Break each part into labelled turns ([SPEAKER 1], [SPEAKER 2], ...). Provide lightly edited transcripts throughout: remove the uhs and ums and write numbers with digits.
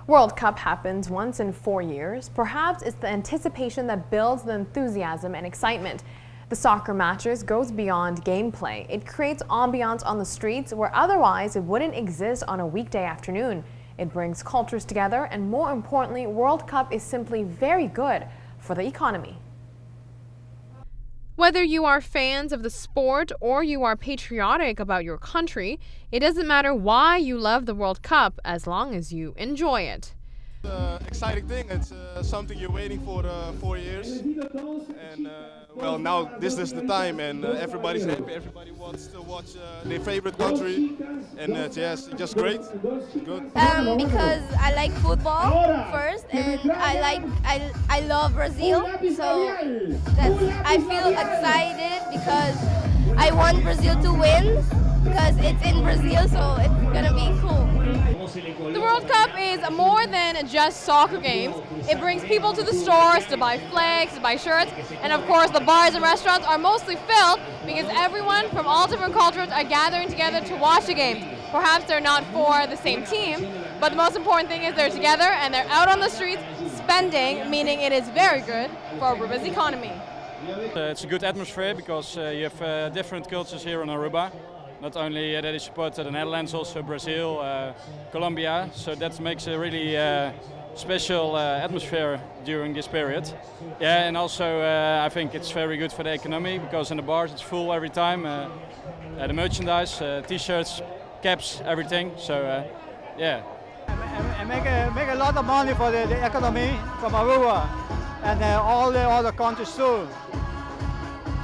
[SPEAKER 1] World Cup happens once in 4 years. Perhaps it's the anticipation that builds the enthusiasm and excitement. The soccer matches goes beyond gameplay. It creates ambiance on the streets where otherwise it wouldn't exist on a weekday afternoon. It brings cultures together, and more importantly, World Cup is simply very good for the economy. Whether you are fans of the sport or you are patriotic about your country, it doesn't matter why you love the World Cup as long as you enjoy it.
[SPEAKER 2] It's an exciting thing. It's something you're waiting for 4 years, and well, now this is the time, and everybody's happy. Everybody wants to watch their favorite country, and yes, just great. Good.
[SPEAKER 3] Because I like football first, and I love Brazil, so I feel excited because I want Brazil to win because it's in Brazil, so it's gonna be cool.
[SPEAKER 1] The World Cup is more than just soccer games. It brings people to the stores to buy flags, to buy shirts, and of course the bars and restaurants are mostly filled because everyone from all different cultures are gathering together to watch the games. Perhaps they're not for the same team, but the most important thing is they're together and they're out on the streets spending, meaning it is very good for Aruba's economy.
[SPEAKER 4] It's a good atmosphere because you have different cultures here in Aruba. Not only that they support the Netherlands, also Brazil, Colombia. So that makes a really special atmosphere during this period. Yeah, and also I think it's very good for the economy because in the bars it's full every time. The merchandise, t-shirts, caps, everything. So yeah.
[SPEAKER 5] And make a lot of money for the economy from Aruba and all the other countries too.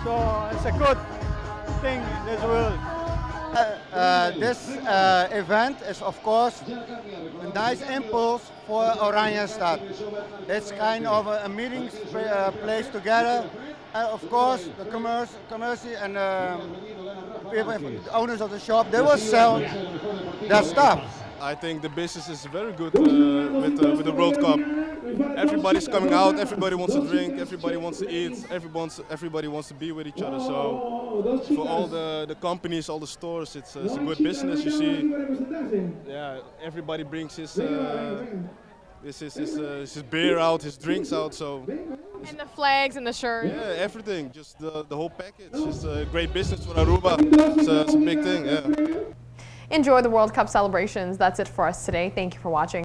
[SPEAKER 5] So it's a good thing in this world.
[SPEAKER 6] This event is of course a nice impulse for Oranjestad. It's kind of a meeting place together. And of course the commerce and people, the owners of the shop, they will sell their stuff.
[SPEAKER 2] I think the business is very good with the World Cup. Everybody's coming out, everybody wants to drink, everybody wants to eat, everybody wants to be with each other. So for all the companies, all the stores, it's a good business. You see, yeah, everybody brings his beer out, his drinks out. So.
[SPEAKER 1] And the flags and the shirts.
[SPEAKER 2] Yeah, everything, just the whole package. It's a great business for Aruba. It's a big thing. Yeah.
[SPEAKER 1] Enjoy the World Cup celebrations. That's it for us today. Thank you for watching.